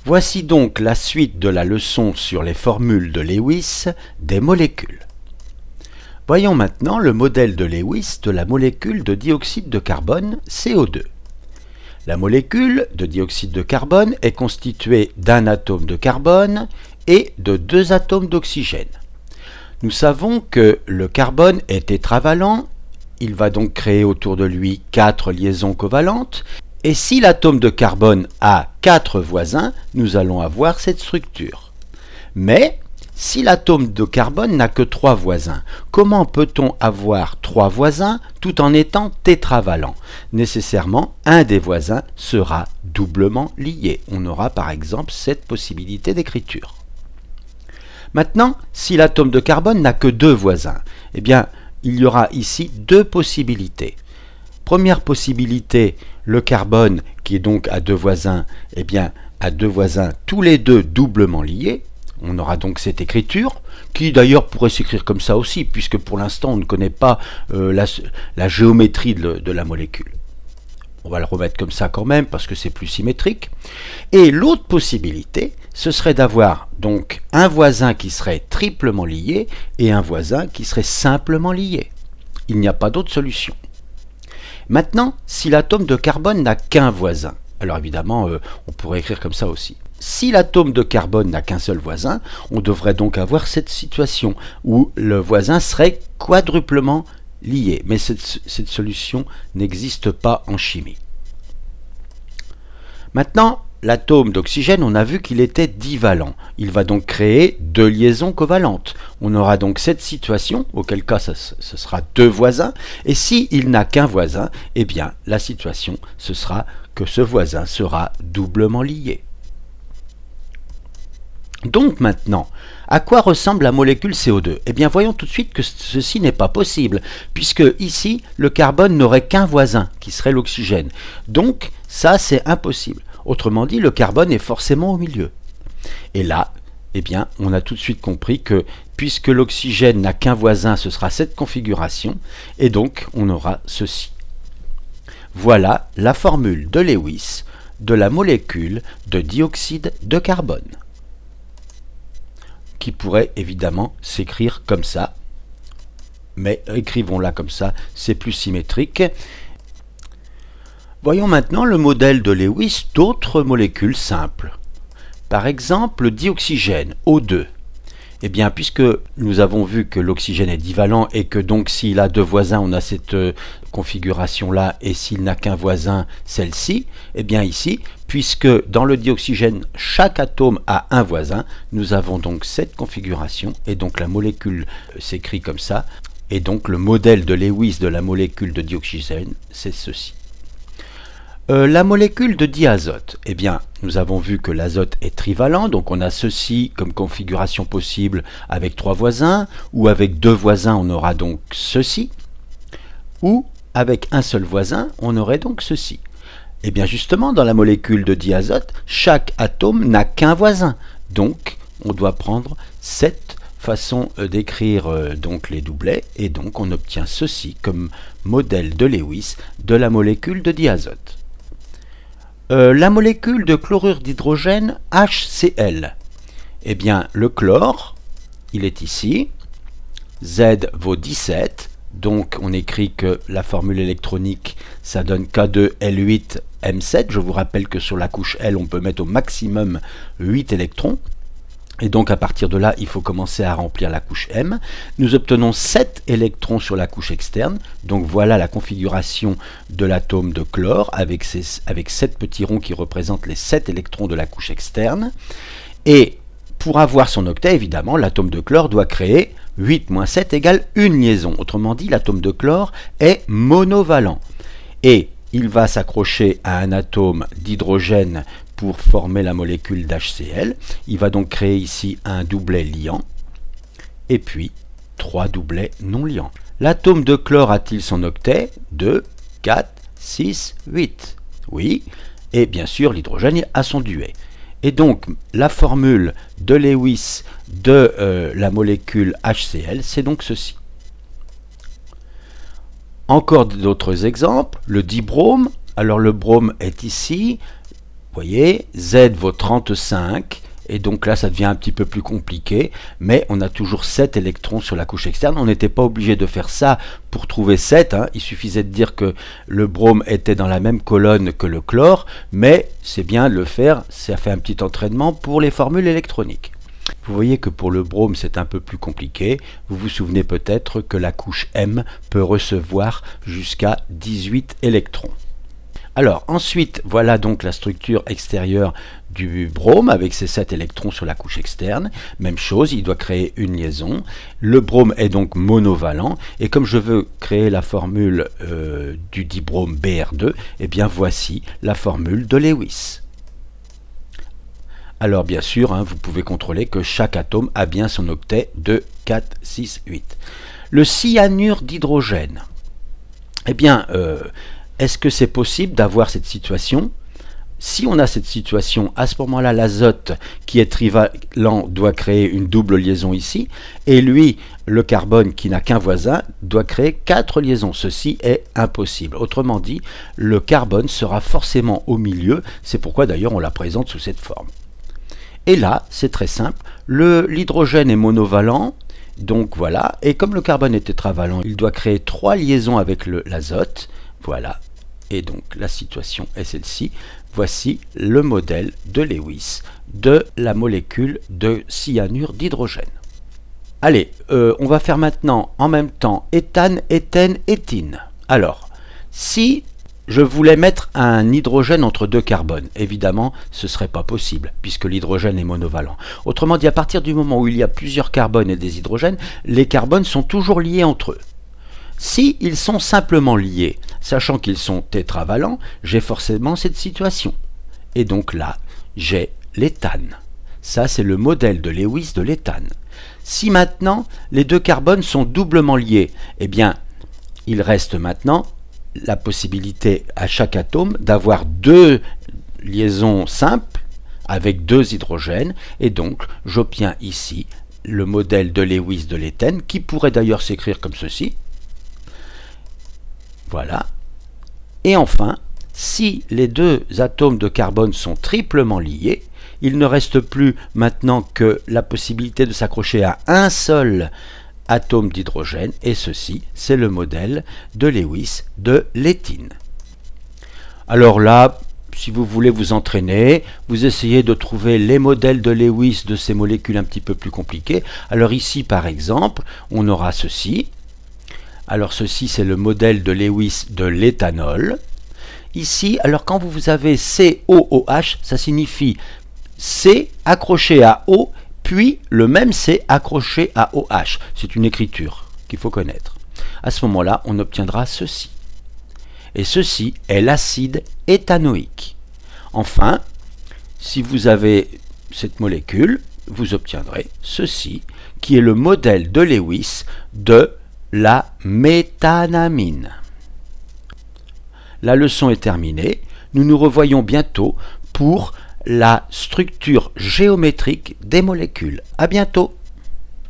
Voici donc la suite de la leçon sur les formules de Lewis des molécules. Voyons maintenant le modèle de Lewis de la molécule de dioxyde de carbone CO2. La molécule de dioxyde de carbone est constituée d'un atome de carbone et de deux atomes d'oxygène. Nous savons que le carbone est tétravalent, il va donc créer autour de lui 4 liaisons covalentes, et si l'atome de carbone a 4 voisins, nous allons avoir cette structure. Mais si l'atome de carbone n'a que 3 voisins, comment peut-on avoir 3 voisins tout en étant tétravalent? Nécessairement, un des voisins sera doublement lié. On aura par exemple cette possibilité d'écriture. Maintenant, si l'atome de carbone n'a que 2 voisins, eh bien, il y aura ici 2 possibilités. Première possibilité, le carbone, qui est donc à 2 voisins, eh bien, à 2 voisins tous les deux doublement liés. On aura donc cette écriture, qui d'ailleurs pourrait s'écrire comme ça aussi, puisque pour l'instant on ne connaît pas la géométrie de la molécule. On va le remettre comme ça quand même, parce que c'est plus symétrique. Et l'autre possibilité, ce serait d'avoir donc un voisin qui serait triplement lié, et un voisin qui serait simplement lié. Il n'y a pas d'autre solution. Maintenant, si l'atome de carbone n'a qu'un voisin, alors évidemment, on pourrait écrire comme ça aussi. Si l'atome de carbone n'a qu'un seul voisin, on devrait donc avoir cette situation où le voisin serait quadruplement lié. Mais cette solution n'existe pas en chimie. Maintenant, l'atome d'oxygène, on a vu qu'il était divalent. Il va donc créer 2 liaisons covalentes. On aura donc cette situation, auquel cas ce sera 2 voisins. Et s'il n'a qu'un voisin, eh bien la situation, ce sera que ce voisin sera doublement lié. Donc maintenant, à quoi ressemble la molécule CO2? Eh bien voyons tout de suite que ceci n'est pas possible, puisque ici, le carbone n'aurait qu'un voisin, qui serait l'oxygène. Donc ça, c'est impossible. Autrement dit, le carbone est forcément au milieu. Et là, eh bien, on a tout de suite compris que, puisque l'oxygène n'a qu'un voisin, ce sera cette configuration, et donc on aura ceci. Voilà la formule de Lewis de la molécule de dioxyde de carbone, qui pourrait évidemment s'écrire comme ça, mais écrivons-la comme ça, c'est plus symétrique. Voyons maintenant le modèle de Lewis d'autres molécules simples. Par exemple, le dioxygène, O2. Eh bien, puisque nous avons vu que l'oxygène est divalent et que donc s'il a 2 voisins, on a cette configuration-là, et s'il n'a qu'un voisin, celle-ci, eh bien ici, puisque dans le dioxygène, chaque atome a un voisin, nous avons donc cette configuration, et donc la molécule s'écrit comme ça, et donc le modèle de Lewis de la molécule de dioxygène, c'est ceci. La molécule de diazote, eh bien, nous avons vu que l'azote est trivalent, donc on a ceci comme configuration possible avec 3 voisins, ou avec 2 voisins, on aura donc ceci, ou avec un seul voisin, on aurait donc ceci. Eh bien justement, dans la molécule de diazote, chaque atome n'a qu'un voisin, donc on doit prendre cette façon d'écrire donc les doublets, et donc on obtient ceci comme modèle de Lewis de la molécule de diazote. La molécule de chlorure d'hydrogène HCl, eh bien le chlore, il est ici, Z vaut 17, donc on écrit que la formule électronique, ça donne K2L8M7, je vous rappelle que sur la couche L, on peut mettre au maximum 8 électrons, et donc à partir de là, il faut commencer à remplir la couche M. Nous obtenons 7 électrons sur la couche externe, donc voilà la configuration de l'atome de chlore avec 7 petits ronds qui représentent les 7 électrons de la couche externe. Et pour avoir son octet, évidemment, l'atome de chlore doit créer 8 moins 7 égale une liaison. Autrement dit, l'atome de chlore est monovalent. Et il va s'accrocher à un atome d'hydrogène pour former la molécule d'HCl. Il va donc créer ici un doublet liant, et puis 3 doublets non liants. L'atome de chlore a-t-il son octet? 2, 4, 6, 8. Oui, et bien sûr l'hydrogène a son duet. Et donc la formule de Lewis de la molécule HCl, c'est donc ceci. Encore d'autres exemples, le dibrome. Alors le brome est ici. voyez, Z vaut 35, et donc là ça devient un petit peu plus compliqué, mais on a toujours 7 électrons sur la couche externe. On n'était pas obligé de faire ça pour trouver 7, hein. Il suffisait de dire que le brome était dans la même colonne que le chlore, mais c'est bien de le faire, ça fait un petit entraînement pour les formules électroniques. Vous voyez que pour le brome c'est un peu plus compliqué. Vous vous souvenez peut-être que la couche M peut recevoir jusqu'à 18 électrons. Alors ensuite, voilà donc la structure extérieure du brome avec ses 7 électrons sur la couche externe. Même chose, il doit créer une liaison. Le brome est donc monovalent, et comme je veux créer la formule du dibrome Br2, eh bien voici la formule de Lewis. Alors bien sûr, hein, vous pouvez contrôler que chaque atome a bien son octet 2, 4, 6, 8. Le cyanure d'hydrogène. Eh bien, est-ce que c'est possible d'avoir cette situation? Si on a cette situation, à ce moment-là, l'azote qui est trivalent doit créer une double liaison ici, et lui, le carbone qui n'a qu'un voisin, doit créer 4 liaisons. Ceci est impossible. Autrement dit, le carbone sera forcément au milieu, c'est pourquoi d'ailleurs on la présente sous cette forme. Et là, c'est très simple, l'hydrogène est monovalent, donc voilà, et comme le carbone est tétravalent, il doit créer 3 liaisons avec l'azote, voilà, et donc la situation est celle-ci. Voici le modèle de Lewis de la molécule de cyanure d'hydrogène. Allez, on va faire maintenant en même temps éthane, éthène, éthine. Alors, si je voulais mettre un hydrogène entre 2 carbones, évidemment, ce ne serait pas possible, puisque l'hydrogène est monovalent. Autrement dit, à partir du moment où il y a plusieurs carbones et des hydrogènes, les carbones sont toujours liés entre eux. Si ils sont simplement liés, sachant qu'ils sont tétravalents, j'ai forcément cette situation. Et donc là, j'ai l'éthane. Ça, c'est le modèle de Lewis de l'éthane. Si maintenant, les 2 carbones sont doublement liés, eh bien, il reste maintenant la possibilité à chaque atome d'avoir 2 liaisons simples avec 2 hydrogènes, et donc j'obtiens ici le modèle de Lewis de l'éthène, qui pourrait d'ailleurs s'écrire comme ceci. Voilà. Et enfin, si les 2 atomes de carbone sont triplement liés, il ne reste plus maintenant que la possibilité de s'accrocher à un seul atome d'hydrogène, et ceci, c'est le modèle de Lewis de l'éthine. Alors là, si vous voulez vous entraîner, vous essayez de trouver les modèles de Lewis de ces molécules un petit peu plus compliquées. Alors ici, par exemple, on aura ceci. Alors ceci, c'est le modèle de Lewis de l'éthanol. Ici, alors quand vous avez COOH, ça signifie C accroché à O, puis le même C accroché à OH. C'est une écriture qu'il faut connaître. À ce moment-là, on obtiendra ceci. Et ceci est l'acide éthanoïque. Enfin, si vous avez cette molécule, vous obtiendrez ceci, qui est le modèle de Lewis de la méthanamine. La leçon est terminée. Nous nous revoyons bientôt pour la structure géométrique des molécules. À bientôt!